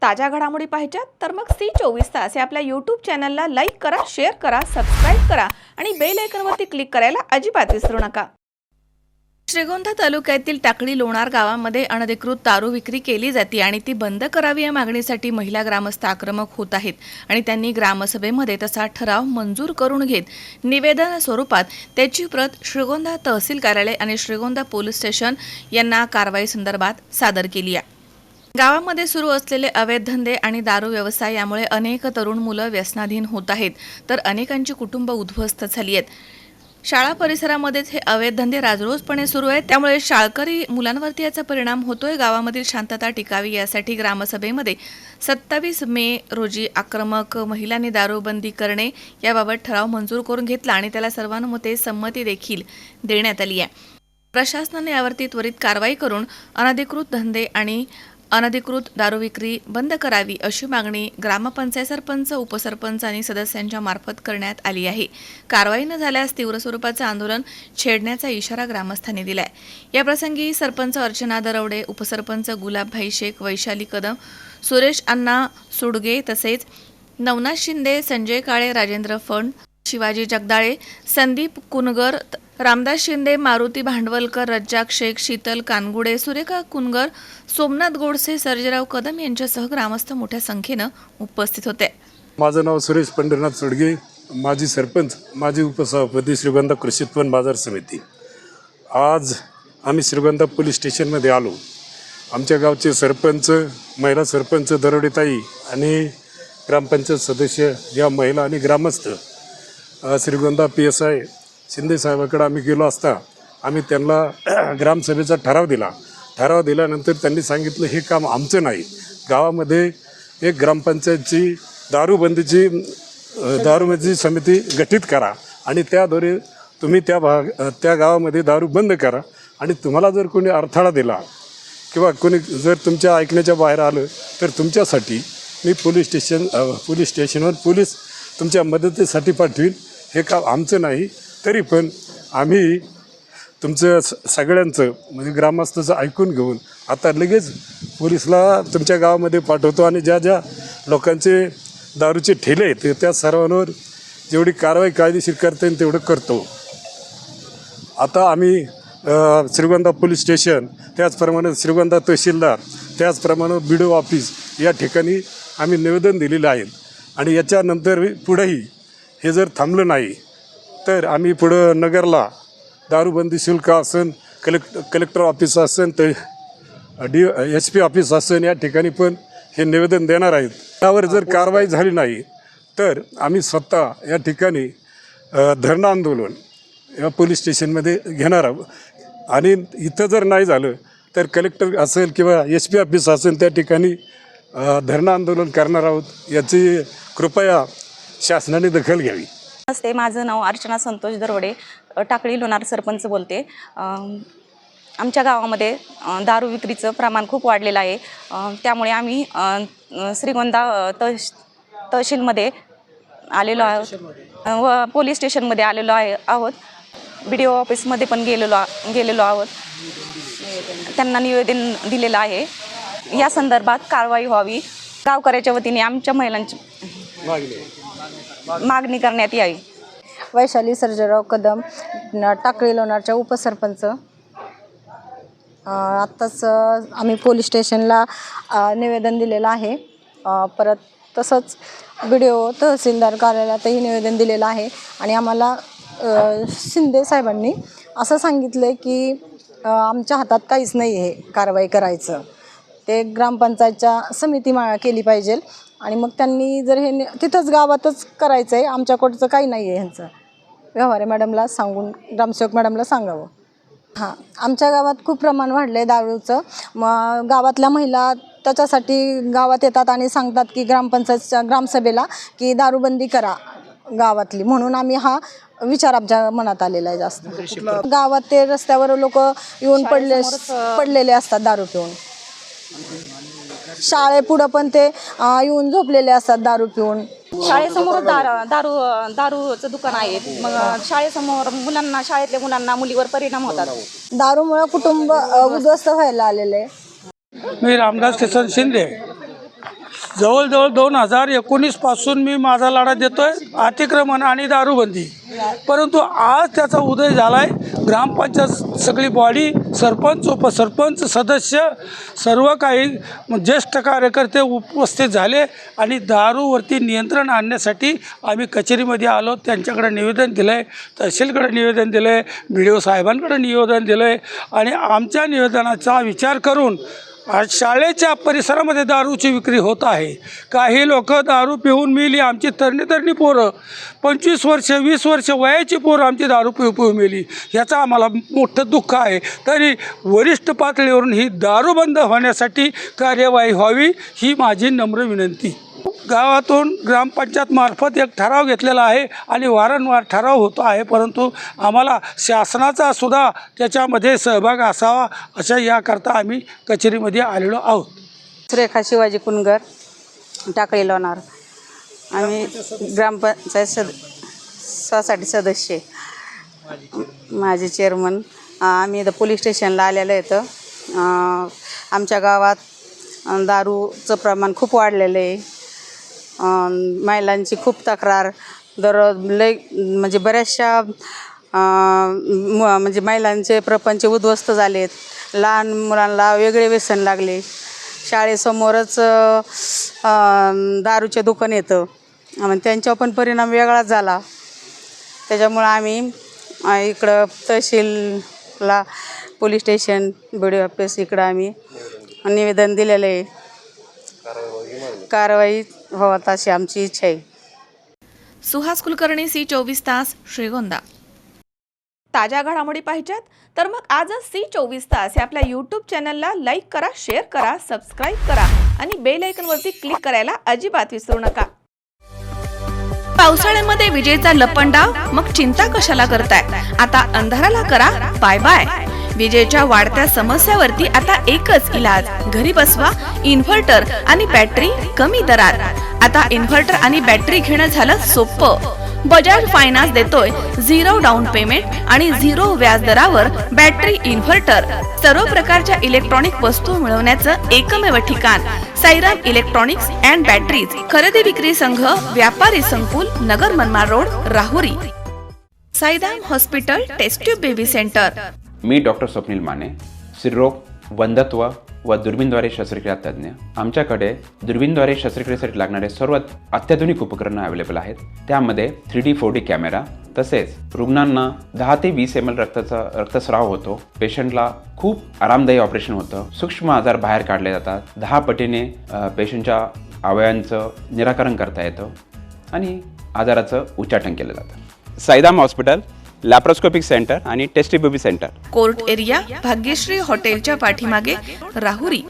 ताज्या घडामोडी पाहिजेत तर मग C24 या आपल्या YouTube चॅनलला लाईक करा, शेअर करा, सबस्क्राइब करा आणि बेल आयकॉनवरती क्लिक करायला अजिबात विसरू नका। श्रीगोंदा तालुक्यातील टाकळी लोणार गावामध्ये अनधिकृत दारू विक्री केली जाते आणि ती बंद करावी या मागणीसाठी महिला ग्रामस्थ आक्रमक होत आहेत आणि त्यांनी ग्रामसभेमध्ये तसा ठराव मंजूर करून घेत निवेदन स्वरूपात त्याची प्रत श्रीगोंदा तहसील कार्यालय आणि श्रीगोंदा पोलीस स्टेशन यांना कारवाई संदर्भात सादर केली आहे। गावामध्ये सुरू असलेले अवैध धंदे आणि दारू व्यवसाय यामुळे अनेक तरुण मुलं व्यसनाधीन होत आहेत तर अनेकांची कुटुंब उद्ध्वस्त झाली आहेत। शाळा परिसरामध्येच हे अवैध धंदे राजरोसपणे सुरू आहेत, त्यामुळे शाळकरी मुलांवरती याचा परिणाम होतोय। गावामधील शांतता टिकावी यासाठी ग्रामसभेमध्ये 27 मे रोजी आक्रमक महिलांनी दारूबंदी करणे याबाबत ठराव मंजूर करून घेतला आणि त्याला सर्वानुमते संमती देखील देण्यात आली आहे। प्रशासनाने यावरती त्वरित कारवाई करून अनधिकृत धंदे आणि अनधिकृत दारू विक्री बंद करावी अशी मागणी ग्रामपंचायत सरपंच, उपसरपंच आणि सदस्यांच्या मार्फत करण्यात आली आहे। कारवाई न झाल्यास तीव्र स्वरूपाचे आंदोलन छेडण्याचा इशारा ग्रामस्थांनी दिलाय। या प्रसंगी सरपंच अर्चना दरवडे, उपसरपंच गुलाबभाई शेख, वैशाली कदम, सुरेश अण्णा सुडगे तसेच नवनाथ शिंदे, संजय काळे, राजेंद्र फंड, शिवाजी जगदाळे, संदीप कुनगर, रामदास शिंदे, मारुती भांडवलकर, रज्जाक शेख, शीतल कानगुडे, सुरेखा कुनगर, सोमनाथ गोडसे, सर्जेराव कदम यांच्यासह ग्रामस्थ मोठ्या संख्येनं उपस्थित होते। माझं नाव सुरेश पंढरीनाथ सुडगे, माजी सरपंच, माजी उपसभापती, श्रीगोंदा कृषी उत्पन्न बाजार समिती। आज आम्ही श्रीगोंदा पोलीस स्टेशनमध्ये आलो। आमच्या गावचे सरपंच, महिला सरपंच दरोडेताई आणि ग्रामपंचायत सदस्य या महिला आणि ग्रामस्थ श्रीगोंदा PSI शिंदे साहेबांकडे आम्ही गेलो असता आम्ही त्यांना ग्रामसभेचा ठराव दिल्यानंतर त्यांनी सांगितलं हे काम आमचं नाही, गावामध्ये एक ग्रामपंचायतची दारूबंदीची समिती गठीत करा आणि त्याद्वारे तुम्ही त्या गावामध्ये दारू बंद करा आणि तुम्हाला जर कोणी अडथळा दिला किंवा कोणी जर तुमच्या ऐकण्याच्या बाहेर आलं तर तुमच्यासाठी मी पोलीस स्टेशनवर पोलीस तुमच्या मदतीसाठी पाठवीन। हे काम आमचं नाही, तरी पण आम्ही तुमचं सगळ्यांचं म्हणजे ग्रामस्थाचं ऐकून घेऊन आता लगेच पोलिसला तुमच्या गावामध्ये पाठवतो आणि ज्या ज्या लोकांचे दारूचे ठेले आहेत त्या सर्वांवर जेवढी कारवाई कायदेशीर करता येईल तेवढं करतो। आता आम्ही श्रीगोंदा पोलीस स्टेशन, त्याचप्रमाणे श्रीगोंदा तहसीलदार, त्याचप्रमाणे BDO ऑफिस या ठिकाणी आम्ही निवेदन दिलेलं आहे आणि याच्यानंतर पुढेही हे जर थांबलं नाही तर आम्ही पुढं नगरला दारूबंदी शुल्क असेल, कलेक्टर ऑफिस असेल, तर SP ऑफिस असेल या ठिकाणी पण हे निवेदन देणार आहेत। त्यावर जर कारवाई झाली नाही तर आम्ही स्वतः या ठिकाणी धरणं आंदोलन या पोलीस स्टेशनमध्ये घेणार आहोत आणि इथं जर नाही झालं तर कलेक्टर असेल किंवा SP ऑफिस असेल त्या ठिकाणी धरणं आंदोलन करणार आहोत। याची कृपया शासनाने दखल घ्यावी। नमस्ते, माझं नाव अर्चना संतोष दरवडे, टाकळी लोणार सरपंच बोलते। आमच्या गावामध्ये दारू विक्रीचं प्रमाण खूप वाढलेलं आहे, त्यामुळे आम्ही श्रीगोंदा तहसीलमध्ये आलेलो आहोत व पोलीस स्टेशनमध्ये आलेलो आहोत। BDO ऑफिसमध्ये पण गेलेलो आहोत, त्यांना निवेदन दिलेलं आहे। या संदर्भात कारवाई व्हावी, गावकऱ्याच्या वतीने आमच्या महिलांची मागणी करण्यात यावी। वैशाली सर्जेराव कदम, टाकळी लोणारच्या उपसरपंच। आत्ताच आम्ही पोलीस स्टेशनला निवेदन दिलेलं आहे, परत तसंच BDO तहसीलदार कार्यालयातही निवेदन दिलेलं आहे आणि आम्हाला शिंदे साहेबांनी असं सांगितलं की आमच्या हातात काहीच नाही आहे कारवाई करायचं, ते ग्रामपंचायतच्या समिती केली पाहिजे आणि मग त्यांनी जर हे तिथंच गावातच करायचं आहे, आमच्याकडचं काही नाही आहे, ह्यांचं व्यवहारे मॅडमला सांगून ग्रामसेवक मॅडमला सांगावं। हां, आमच्या गावात खूप प्रमाण वाढलं आहे दारूचं। मग गावातल्या महिला त्याच्यासाठी गावात येतात आणि सांगतात की ग्रामपंचायतच्या ग्रामसभेला की दारूबंदी करा गावातली, म्हणून आम्ही हा विचार आमच्या मनात आलेला आहे। जास्त गावात ते रस्त्यावर लोक येऊन पडलेले असतात दारू पिऊन, शाळेपुढं पण ते येऊन झोपलेले असतात दारू पिऊन। शाळेसमोर दारूचं दुकान आहे, मग शाळेसमोर शाळेतल्या मुलांना मुलीवर परिणाम होतात। दारूमुळे कुटुंब उद्ध्वस्त व्हायला आलेले। मी रामदास किसन शिंदे, जवळजवळ 2019 पासून मी माझा लढा देतोय अतिक्रमण आणि दारूबंदी, परंतु आज त्याचा उदय झाला आहे। ग्रामपंचायत सगळी बॉडी, सरपंच, उपसरपंच, सदस्य, सर्व काही ज्येष्ठ कार्यकर्ते उपस्थित झाले आणि दारूवरती नियंत्रण आणण्यासाठी आम्ही कचेरीमध्ये आलो। त्यांच्याकडे निवेदन दिलं आहे, तहसीलकडे निवेदन दिलं आहे, BDO साहेबांकडे निवेदन दिलं आहे आणि आमच्या निवेदनाचा विचार करून आज शाळेच्या परिसरामध्ये दारूची विक्री होत आहे। काही लोक दारू पिऊन मेली। आमची तरणी पोरं 25 वर्ष 20 वर्ष वयाची पोरं आमची दारू पिऊ मेली। याचा आम्हाला मोठं दुःख आहे। तरी वरिष्ठ पातळीवरून ही दारू बंद होण्यासाठी कार्यवाही व्हावी ही माझी नम्र विनंती। गावातून ग्रामपंचायत मार्फत एक ठराव घेतलेला आहे आणि वारंवार ठराव होतो आहे, परंतु आम्हाला शासनाचा सुद्धा त्याच्यामध्ये सहभाग असावा अशा याकरता आम्ही कचेरीमध्ये आलेलो आहोत। सुरेखा शिवाजी कुनगर, टाकळी लोणार। आम्ही ग्रामपंचायत सोसायटी सदस्य, माझे चेअरमन। आम्ही इथं पोलीस स्टेशनला आलेलो आहे। आमच्या गावात दारूचं प्रमाण खूप वाढलेलं आहे। महिलांची खूप तक्रार दररोज लय म्हणजे बऱ्याचशा म्हणजे महिलांचे प्रपंच उद्ध्वस्त झालेत। लहान मुलांना वेगळे व्यसन लागले। शाळेसमोरच दारूचे दुकान येतं, त्यांच्यावर पण परिणाम वेगळाच झाला। त्याच्यामुळं आम्ही इकडं तहसीलला, पोलीस स्टेशन, BDO ऑफिस इकडं आम्ही निवेदन दिलेलं आहे। कारवाई व्हावी अशी आमची इच्छा आहे। सुहास कुलकर्णी, C24 तास, श्रीगोंदा। ताज्या घडामोडी पाहिजेत तर मग आजच C24 तास या आपल्या यूट्यूब चॅनलला लाईक करा, शेअर करा, सबस्क्राईब करा आणि बेल आयकॉनवरती क्लिक करायला अजिबात विसरू नका। पावसाळ्यामध्ये विजेचा लपंडाव, मग चिंता कशाला करताय? आता अंधाराला करा बाय बाय। विजेच्या वाढत्या समस्यावरती आता एकच इलाज, घरी बसवा इन्व्हर्टर आणि बॅटरी कमी दरात। आता इन्व्हर्टर आणि बॅटरी घेणं झालं सोपं। बजाज फायनान्स देतोय 0 डाऊन पेमेंट आणि 0 व्याज दरावर बॅटरी इन्व्हर्टर। सर्व प्रकारच्या इलेक्ट्रॉनिक वस्तू मिळवण्याचं एकमेव ठिकाण साईराम इलेक्ट्रॉनिक्स अँड बॅटरीज। खरेदी विक्री संघ, व्यापारी संकुल, Nagar Manmad road, Rahuri. Sairam hospital test tube baby centre. मी डॉक्टर स्वप्नील माने, स्त्रीरोग, वंध्यत्व व दुर्बीणद्वारे शस्त्रक्रिया तज्ज्ञ। आमच्याकडे दुर्बीणद्वारे शस्त्रक्रियेसाठी लागणारे सर्व अत्याधुनिक उपकरणं अवेलेबल आहेत। त्यामध्ये 3D 4D कॅमेरा, तसेच रुग्णांना 10 ते 20 ml रक्तस्राव होतो। पेशंटला खूप आरामदायी ऑपरेशन होतं। सूक्ष्म आजार बाहेर काढले जातात। 10 पटीने पेशंटच्या अवयवांचं निराकरण करता येतं आणि आजाराचं उच्चाटन केलं जातं। साईराम हॉस्पिटल, लॅप्रोस्कोपिक सेंटर आणि test tube baby centre, court area, Bhagyashree हॉटेलच्या पाठीमागे, राहुरी।